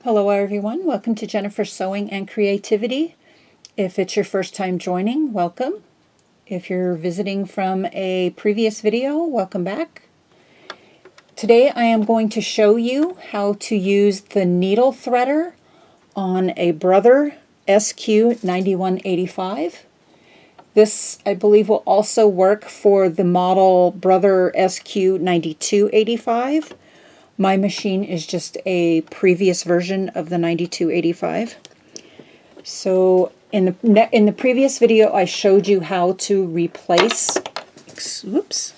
Hello everyone, welcome to Jennifer's Sewing and Creativity. If it's your first time joining, welcome. If you're visiting from a previous video, welcome back. Today I am going to show you how to use the needle threader on a Brother SQ9185. This, I believe, will also work for the model Brother SQ9285. My machine is just a previous version of the 9285. So in the previous video, I showed you how to replace, oops,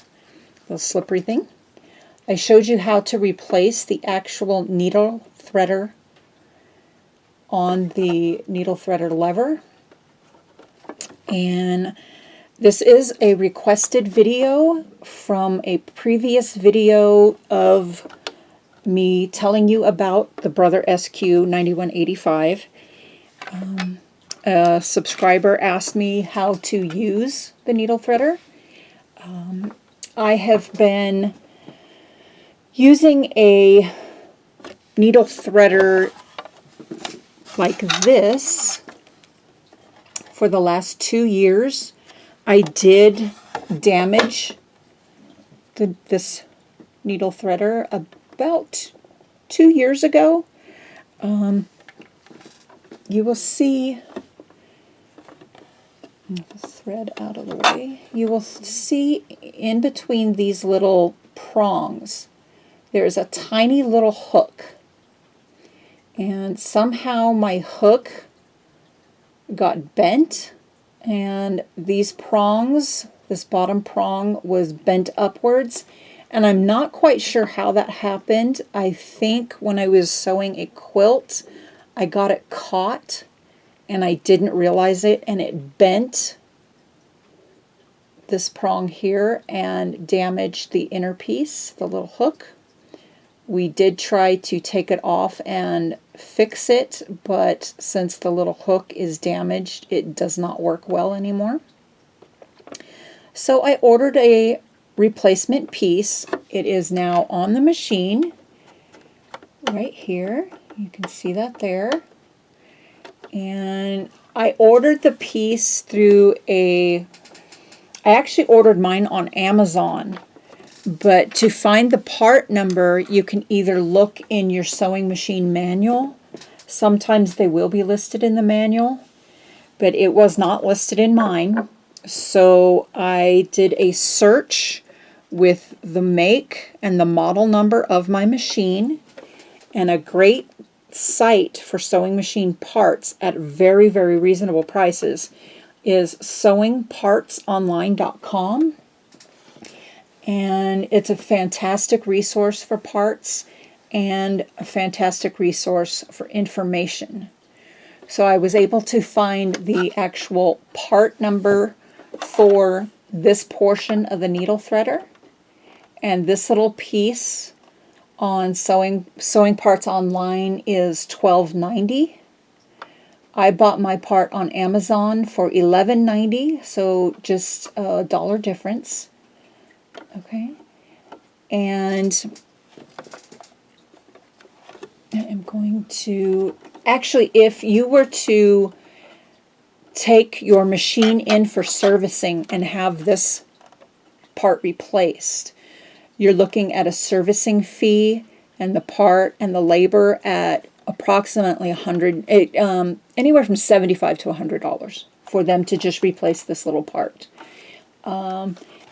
little slippery thing. I showed you how to replace the actual needle threader on the needle threader lever. And this is a requested video from a previous video of me telling you about the Brother SQ9185. A subscriber asked me how to use the needle threader. I have been using a needle threader like this for the last 2 years. I did damage this needle threader about 2 years ago. You will see, move the thread out of the way, you will see in between these little prongs there's a tiny little hook, and somehow my hook got bent, and these prongs, this bottom prong was bent upwards, and I'm not quite sure how that happened. I think when I was sewing a quilt, I got it caught and I didn't realize it, and it bent this prong here and damaged the inner piece, the little hook. We did try to take it off and fix it, but since the little hook is damaged, it does not work well anymore. So I ordered a replacement piece. It is now on the machine right here. You can see that there. And I ordered the piece through I actually ordered mine on Amazon. But to find the part number, you can either look in your sewing machine manual. Sometimes they will be listed in the manual, but it was not listed in mine. So I did a search with the make and the model number of my machine, and a great site for sewing machine parts at very, very reasonable prices is sewingpartsonline.com. And it's a fantastic resource for parts and a fantastic resource for information. So I was able to find the actual part number for this portion of the needle threader, and this little piece on Sewing Parts Online is $12.90. I bought my part on Amazon for $11.90, so just a dollar difference. Okay, and I am going to, actually, if you were to take your machine in for servicing and have this part replaced, you're looking at a servicing fee and the part and the labor at approximately anywhere from $75 to $100 for them to just replace this little part.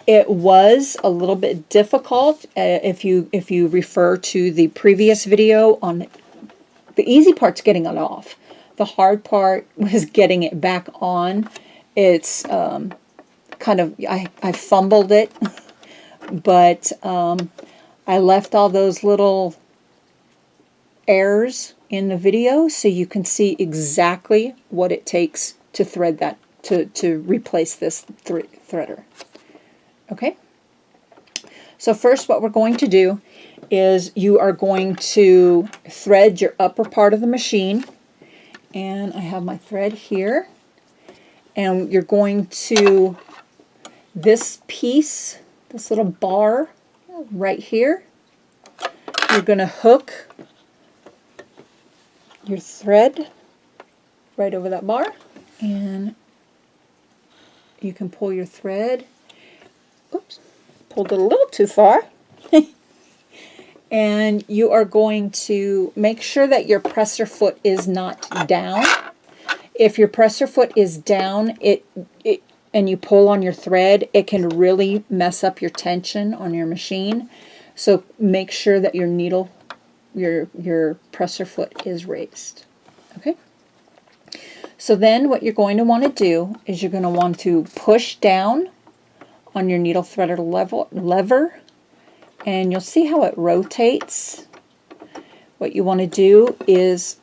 It was a little bit difficult if you refer to the previous video. On the easy part's getting it off. The hard part was getting it back on. It's kind of, I fumbled it, but I left all those little errors in the video so you can see exactly what it takes to thread that, to replace this threader. Okay, so first what we're going to do is you are going to thread your upper part of the machine, and I have my thread here, and you're going to, this piece, this little bar right here, you're going to hook your thread right over that bar, and you can pull your thread. Oops, pulled it a little too far. And you are going to make sure that your presser foot is not down. If your presser foot is down, and you pull on your thread, it can really mess up your tension on your machine. So make sure that your needle, your presser foot is raised. Okay? So then what you're going to want to do is you're going to want to push down on your needle threader lever, and you'll see how it rotates. What you want to do is,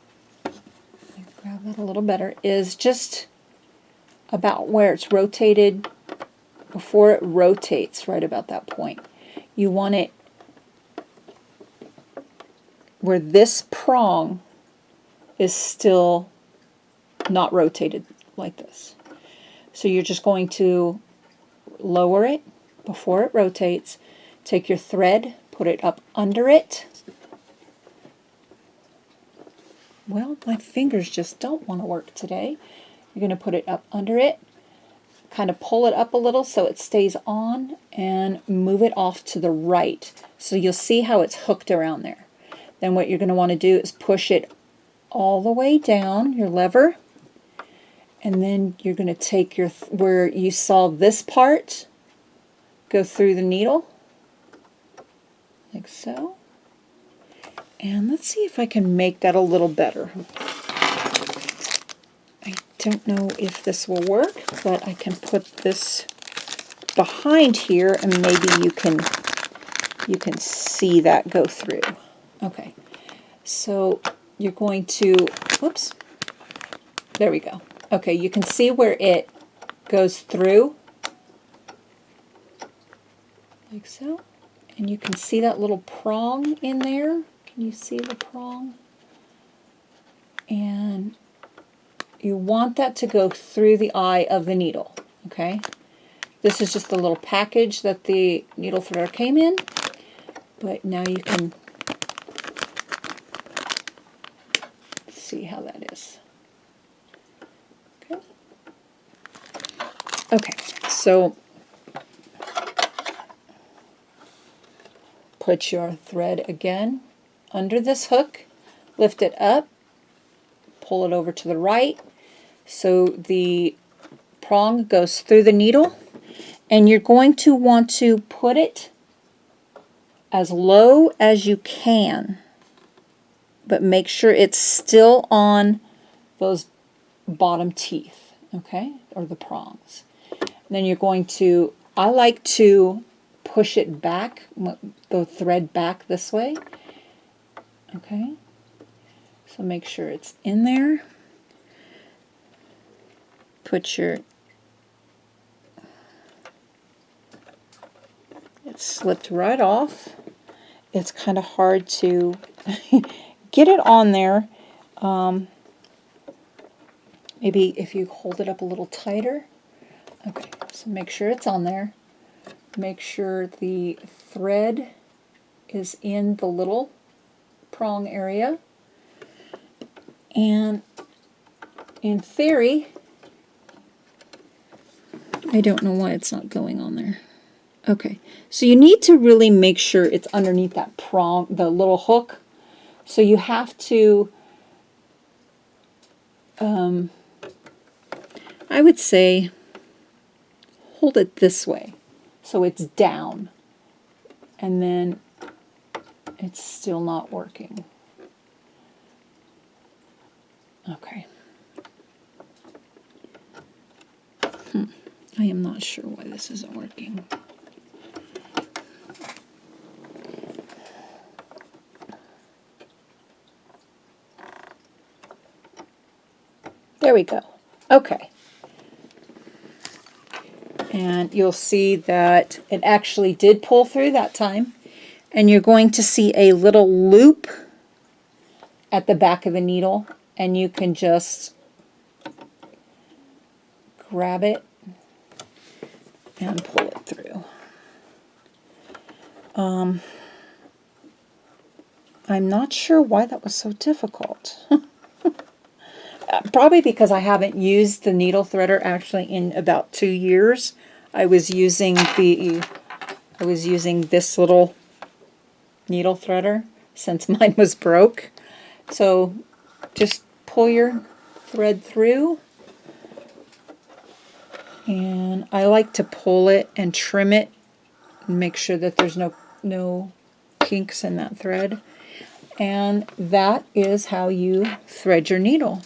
grab that a little better, is just about where it's rotated, before it rotates, right about that point. You want it where this prong is still not rotated like this. So you're just going to lower it before it rotates, take your thread, put it up under it. Well, my fingers just don't want to work today. You're going to put it up under it, kind of pull it up a little so it stays on, and move it off to the right. So you'll see how it's hooked around there. Then what you're going to want to do is push it all the way down, your lever, and then you're going to take your, where you saw this part go through the needle, like so. And let's see if I can make that a little better. I don't know if this will work, but I can put this behind here and maybe you can see that go through. Okay, so you're going to, whoops, there we go. Okay, you can see where it goes through, like so, and you can see that little prong in there. Can you see the prong? And you want that to go through the eye of the needle, okay? This is just the little package that the needle threader came in, but now you can see how that is. Okay, okay, so put your thread again under this hook, lift it up, pull it over to the right, so the prong goes through the needle, and you're going to want to put it as low as you can, but make sure it's still on those bottom teeth, okay, or the prongs. And then you're going to, I like to push it back, the thread back this way, okay, so make sure it's in there. Put your, it slipped right off. It's kind of hard to get it on there. Maybe if you hold it up a little tighter. Okay, so make sure it's on there. Make sure the thread is in the little prong area. And in theory, I don't know why it's not going on there. Okay, so you need to really make sure it's underneath that prong, the little hook. So you have to, I would say, hold it this way so it's down, and then it's still not working. Okay. I am not sure why this isn't working. There we go. Okay. And you'll see that it actually did pull through that time. And you're going to see a little loop at the back of the needle, and you can just grab it and pull it through. I'm not sure why that was so difficult. probably because I haven't used the needle threader actually in about 2 years. I was using this little needle threader since mine was broke. So just pull your thread through, and I like to pull it and trim it and make sure that there's no kinks in that thread. And that is how you thread your needle.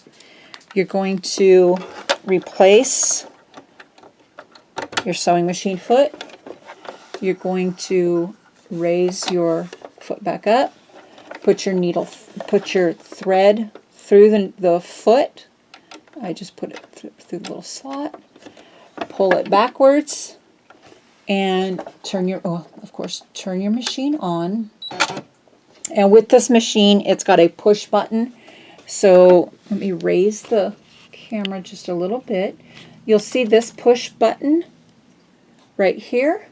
You're going to replace your sewing machine foot. You're going to raise your foot back up, put your thread through the foot. I just put it through the little slot, pull it backwards, and turn your machine on. And with this machine, it's got a push button. So let me raise the camera just a little bit. You'll see this push button right here.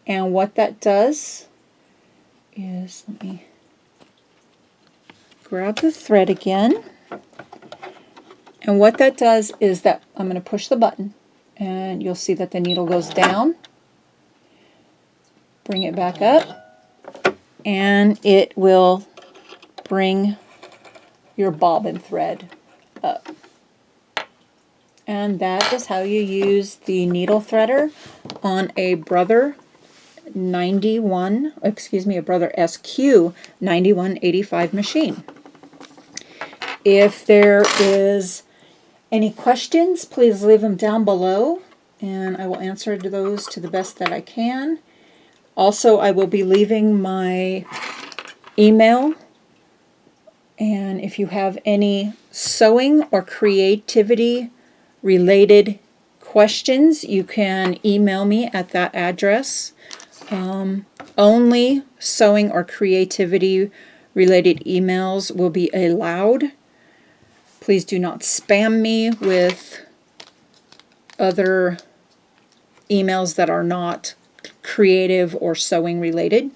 And what that does is, let me grab the thread again. And what that does is that I'm going to push the button, and you'll see that the needle goes down. Bring it back up, and it will bring your bobbin thread up. And that is how you use the needle threader on a Brother SQ9185 machine. If there is any questions, please leave them down below, and I will answer those to the best that I can. Also, I will be leaving my email, and if you have any sewing or creativity related questions, you can email me at that address. Only sewing or creativity related emails will be allowed. Please do not spam me with other emails that are not creative or sewing related.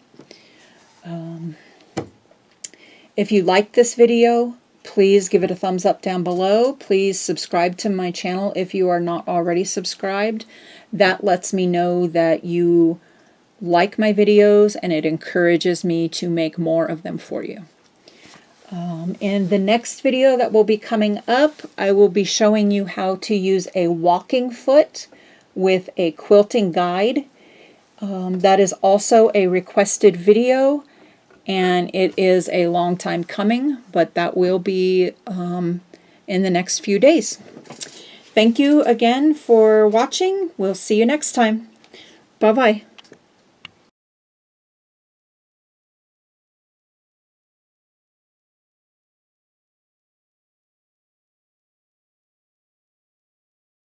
If you like this video, please give it a thumbs up down below. Please subscribe to my channel if you are not already subscribed. That lets me know that you like my videos, and it encourages me to make more of them for you. In the next video that will be coming up, I will be showing you how to use a walking foot with a quilting guide. That is also a requested video, and it is a long time coming, but that will be in the next few days. Thank you again for watching. We'll see you next time. Bye-bye.